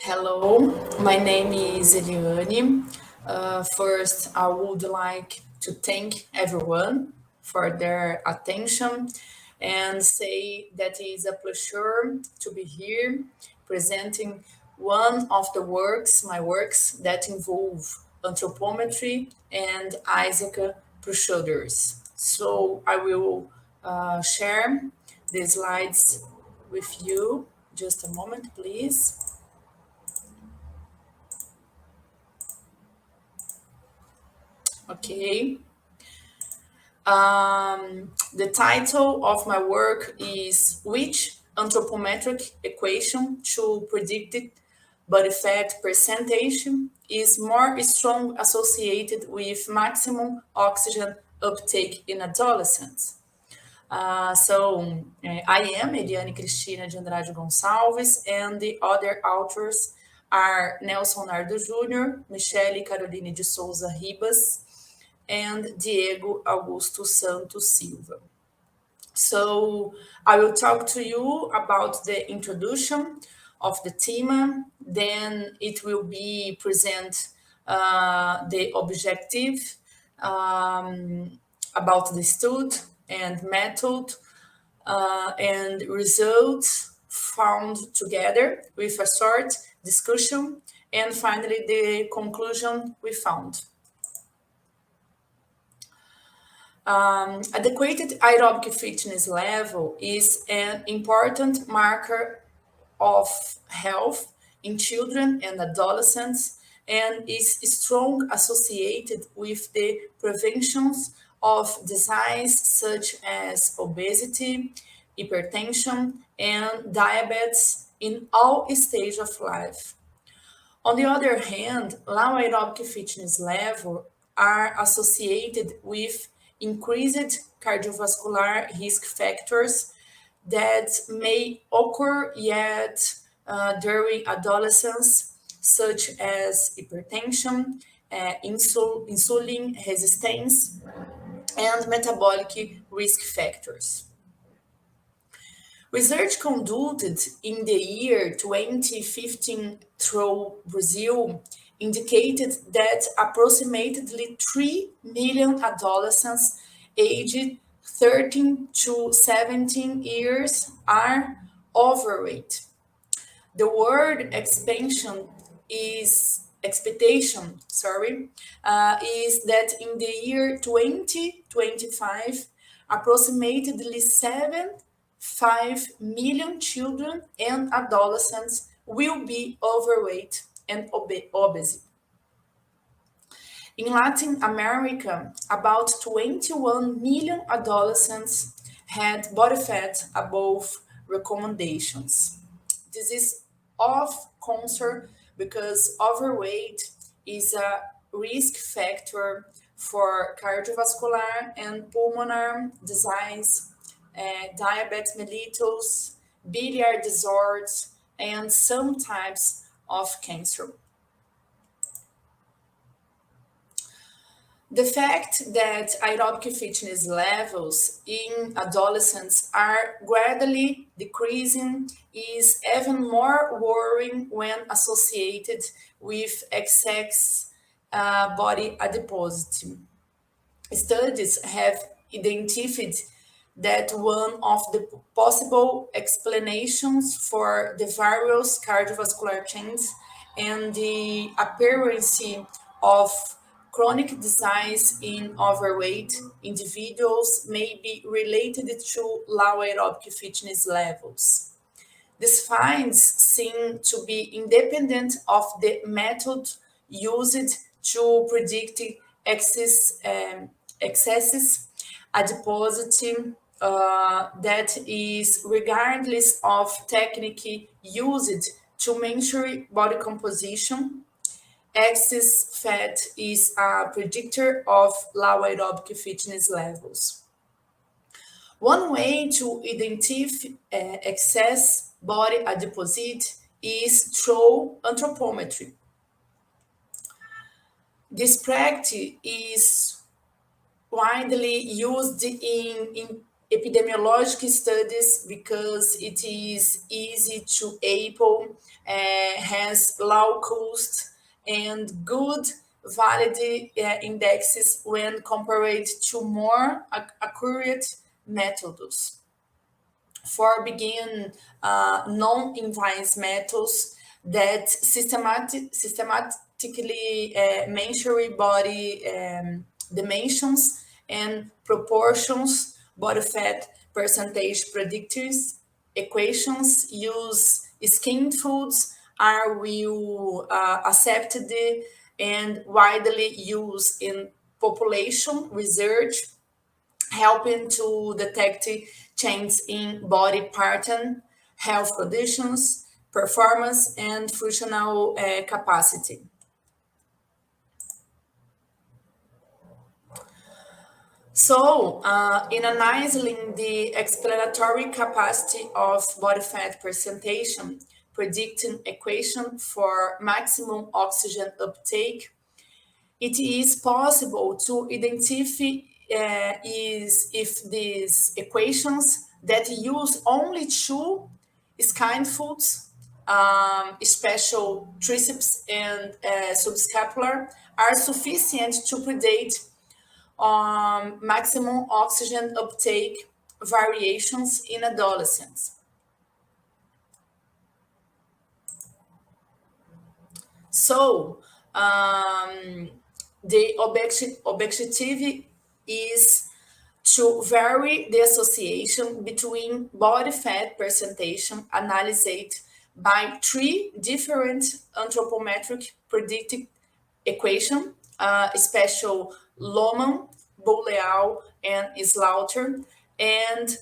Hello, my name is Eliane. First, I would like to thank everyone for their attention and say that it is a pleasure to be here presenting one of my works that involve anthropometry and Isaac procedures. So I will share the slides with you. Just a moment, please. Okay. The title of my work is Which Anthropometric Equation to Predicted Body Fat Percentage is More Strong Associated with Maximum Oxygen Uptake in Adolescents? I am Eliane Cristina de Andrade Gonçalves, and the other authors are Nelson Nardo Júnior, Michele Caroline de Souza Ribas, and Diego Augusto Santos Silva. So I will talk to you about the introduction of the theme, then it will be present the objective about the study and method and results found together with a short discussion, and finally the conclusion we found. Adequate aerobic fitness level is an important marker of health in children and adolescents and is strong associated with the preventions of disease such as obesity, hypertension, and diabetes in all stages of life. On the other hand, low aerobic fitness level are associated with increased cardiovascular risk factors that may occur yet during adolescence, such as hypertension, insulin resistance, and metabolic risk factors. Research conducted in the year 2015 through Brazil indicated that approximately 3 million adolescents aged 13 to 17 years are overweight. The word expansion is expectation, is that in the year 2025, approximately 5 million children and adolescents will be overweight and obese. In Latin America, about 21 million adolescents had body fat above recommendations. This is of concern because overweight is a risk factor for cardiovascular and pulmonary disease, diabetes mellitus, biliary disorders, and some types of cancer. The fact that aerobic fitness levels in adolescents are gradually decreasing is even more worrying when associated with excess body adiposity. Studies have identified that one of the possible explanations for the various cardiovascular changes and the appearance of chronic disease in overweight individuals may be related to low aerobic fitness levels. These finds seem to be independent of the method used to predict excesses adiposity that is regardless of technique used to measure body composition. Excess fat is a predictor of low aerobic fitness levels. One way to identify excess body adiposity is through anthropometry. This practice is widely used in epidemiological studies because it is easy to able has low cost and good validity indexes when compared to more accurate methods. For begin non-invasive methods that systematically measure body dimensions and proportions, body fat percentage predictors, equations use skin foods are well accepted and widely used in population research, helping to detect changes in body pattern, health conditions, performance, and functional capacity. So, in analyzing the explanatory capacity of body fat presentation, predicting equation for maximum oxygen uptake, it is possible to identify is if these equations that use only two skin foods, special triceps and subscapular, are sufficient to predict maximum oxygen uptake variations in adolescents. So, the objective is to vary the association between body fat presentation analyzed by three different anthropometric predictive equation, special Lohmann, Boolean, and Slaughter, and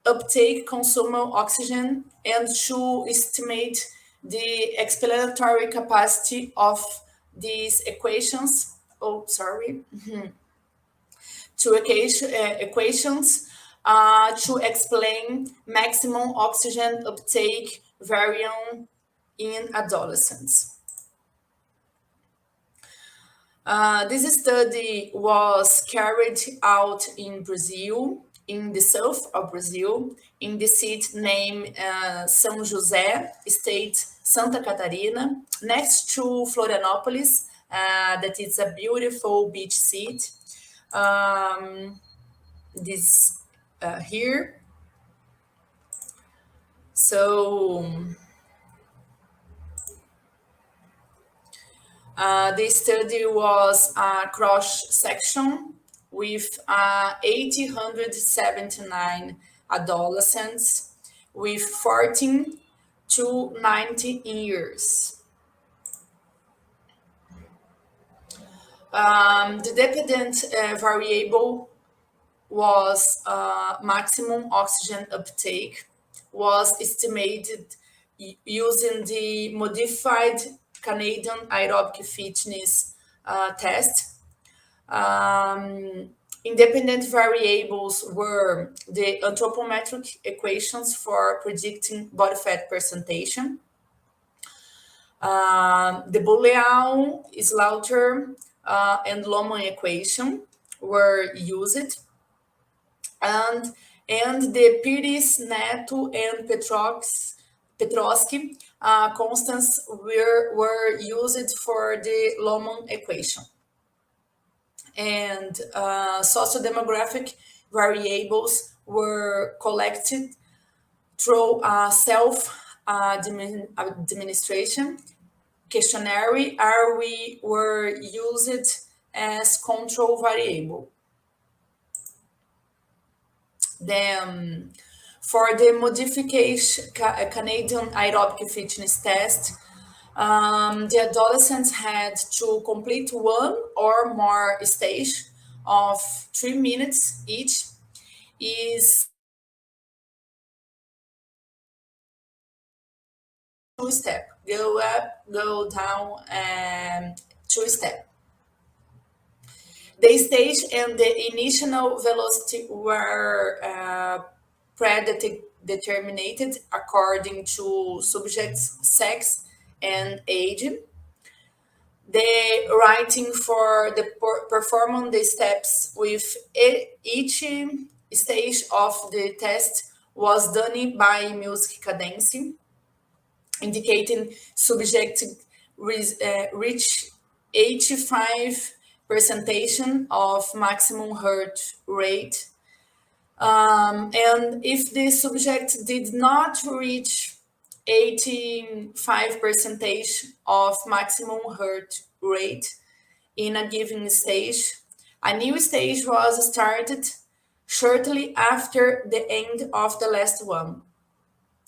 uptake consumer oxygen, and to estimate the explanatory capacity of these equations. Oh, sorry. To equations to explain maximum oxygen uptake variant in adolescents. This study was carried out in Brazil, in the south of Brazil, in the city named São José, state Santa Catarina, next to Florianópolis, that is a beautiful beach city. This here. So this study was a cross section with 879 adolescents with 14 to 19 years. The dependent variable was maximum oxygen uptake was estimated using the modified Canadian aerobic fitness test. Independent variables were the anthropometric equations for predicting body fat presentation, the Boolean, Slaughter, and Lohmann equation were used, and the Pires, Neto, and Petrosky constants were used for the Lohmann equation. And sociodemographic variables were collected through a self-administration questionnaire, were used as control variable. Then, for the modification Canadian aerobic fitness test, the adolescents had to complete one or more stage of 3 minutes each. Is two step, go up, go down, and two step. The stage and the initial velocity were predetermined according to subject's sex and age. The writing for the performing the steps with each stage of the test was done by music cadence. indicating subject reach 85 percentage of maximum heart rate. And if the subject did not reach 85 percentage of maximum heart rate in a given stage, a new stage was started shortly after the end of the last one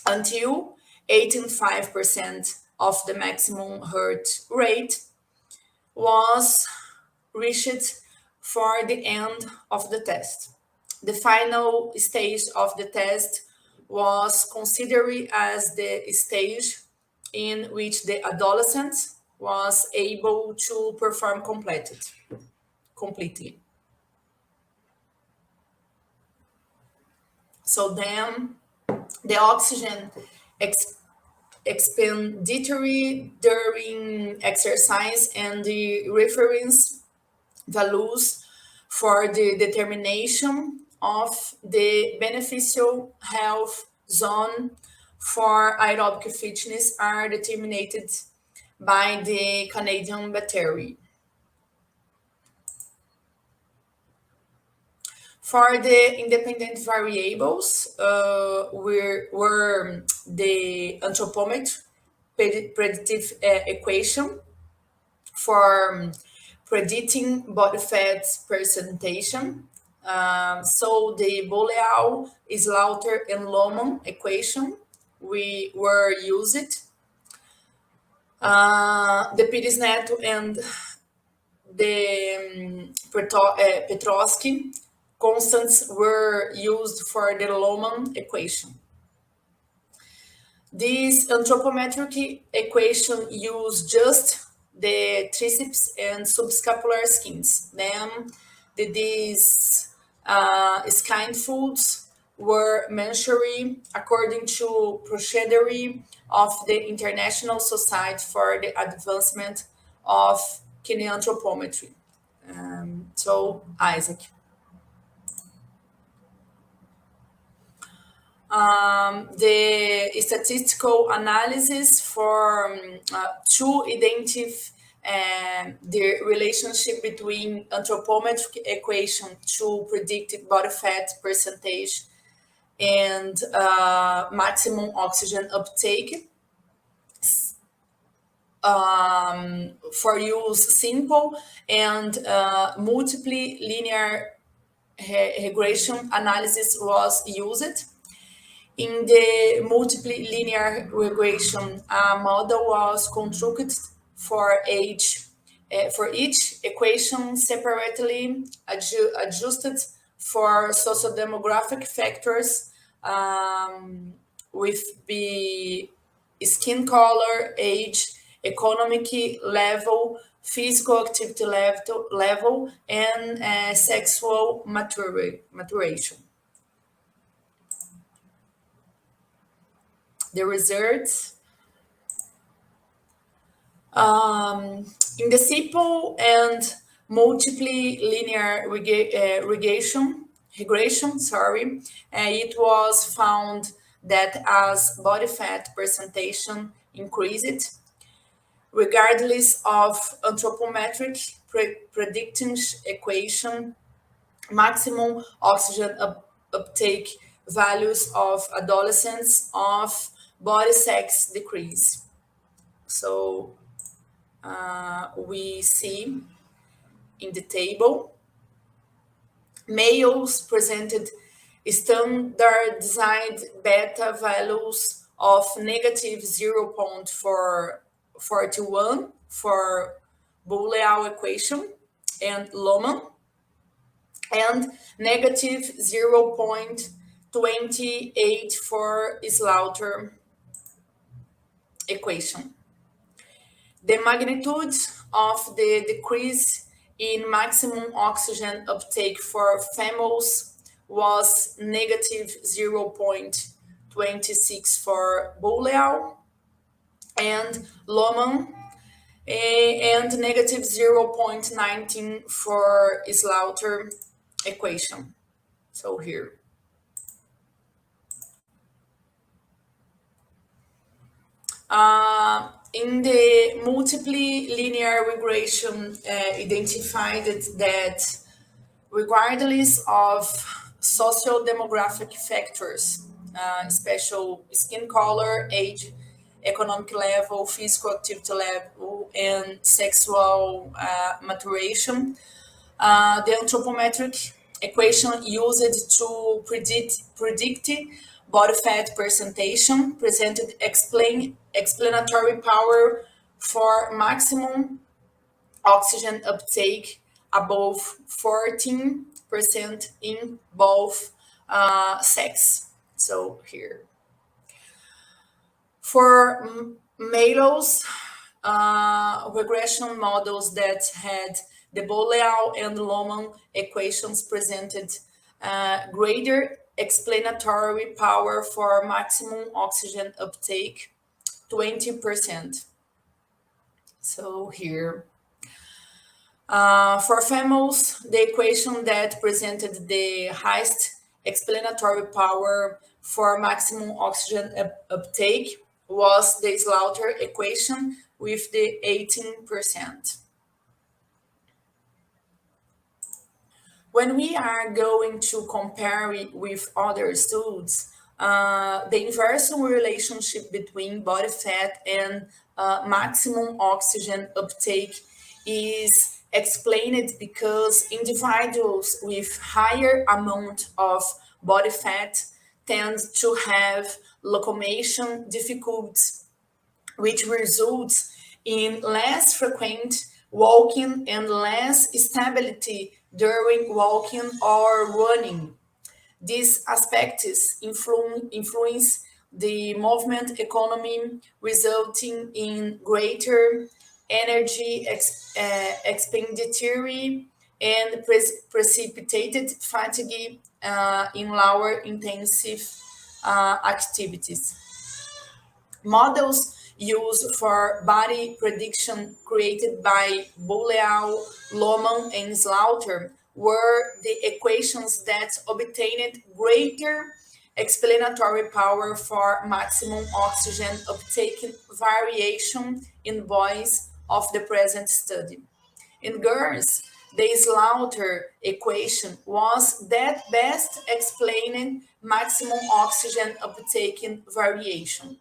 until 85% of the maximum heart rate was reached for the end of the test. The final stage of the test was considered as the stage in which the adolescent was able to perform completely. So then the oxygen ex- expenditure during exercise and the reference values for the determination of the beneficial health zone for aerobic fitness are determined by the Canadian battery. For the independent variables, were the anthropometric predictive equation for predicting body fat presentation. So the Boleal, Slaughter, and Lohmann equation we were used. The Pires-Neto and the Petrosky constants were used for the Lohmann equation. This anthropometric equation used just the triceps and subscapular skins. Then these skin folds were measured according to procedure of the International Society for the Advancement of Kinesianthropometry. So, Isaac. The statistical analysis for to identify the relationship between anthropometric equation to predicted body fat percentage and maximum oxygen uptake for use simple and multiple linear regression analysis was used. In the multiple linear regression, a model was constructed for each equation separately adjusted for sociodemographic factors with the skin color, age, economic level, physical activity level and sexual maturation. The results in the simple and multiple linear regression, it was found that as body fat presentation increased, regardless of anthropometric predicting equation, maximum oxygen uptake values of adolescents of body sex decrease. So we see in the table males presented standardized beta values of negative 0.441 for Boolean equation and Lohmann, and negative 0.28 for Slaughter equation. The magnitude of the decrease in maximum oxygen uptake for females was negative 0.26 for Boolean and Lohmann, and negative 0.19 for Slaughter equation. So here. In the multiply linear regression, identified that regardless of social demographic factors, special skin color, age, economic level, physical activity level, and sexual maturation, the anthropometric equation used to predict body fat percentage presented explanatory power for maximum oxygen uptake above 14% in both sex. So here, for males, regression models that had the Boleau and Lohmann equations presented greater explanatory power for maximum oxygen uptake, 20%. So here, for females, the equation that presented the highest explanatory power for maximum oxygen uptake was the Slaughter equation with the 18%. When we are going to compare it with other studies, the inverse relationship between body fat and maximum oxygen uptake is explained because individuals with higher amount of body fat tend to have locomotion difficulties, which results in less frequent walking and less stability during walking or running. These aspects influence the movement economy, resulting in greater energy expenditure and precipitated fatigue in lower intensive activities. Models used for body prediction created by Boleau, Lohmann, and Slaughter were the equations that obtained greater explanatory power for maximum oxygen uptake variation in boys of the present study. In girls, the Slaughter equation was that best explaining maximum oxygen uptake variation.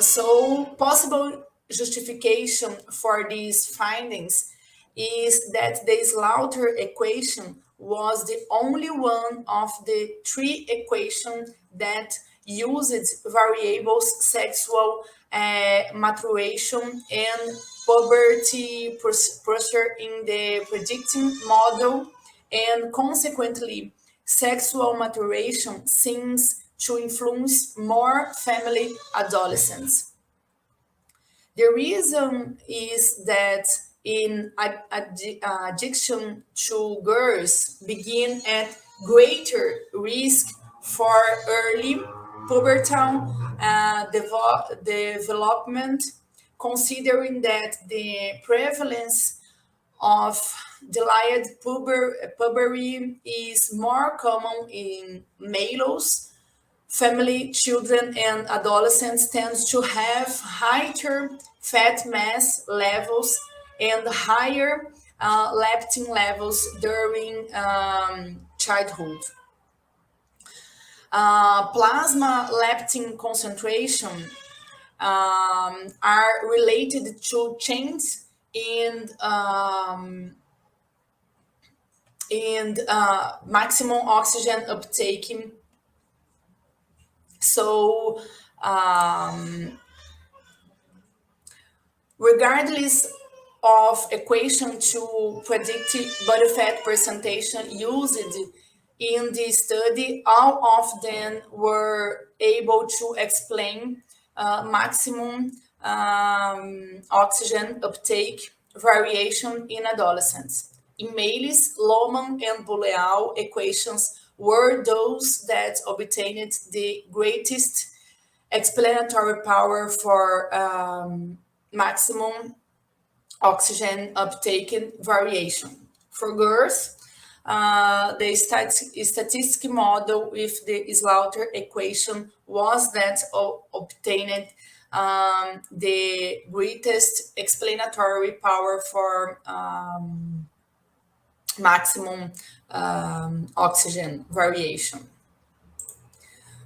So, possible justification for these findings is that the Slaughter equation was the only one of the three equations that used variables sexual maturation and puberty pressure in the predicting model, and consequently, sexual maturation seems to influence more family adolescents. The reason is that in addiction to girls begin at greater risk for early pubertal development, considering that the prevalence of delayed puberty is more common in males. Family, children, and adolescents tend to have higher fat mass levels and higher leptin levels during childhood. Plasma leptin concentration are related to changes in maximum oxygen uptake. So, um, regardless of equation to predict body fat percentage used in the study, all of them were able to explain maximum oxygen uptake variation in adolescents. In males, Lohmann and Boleau equations were those that obtained the greatest explanatory power for maximum oxygen uptake variation. For girls, The statistic model with the slaughter equation was that obtained the greatest explanatory power for maximum oxygen variation.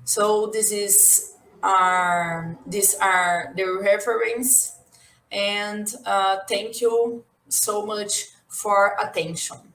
So these are the reference, and thank you so much for attention.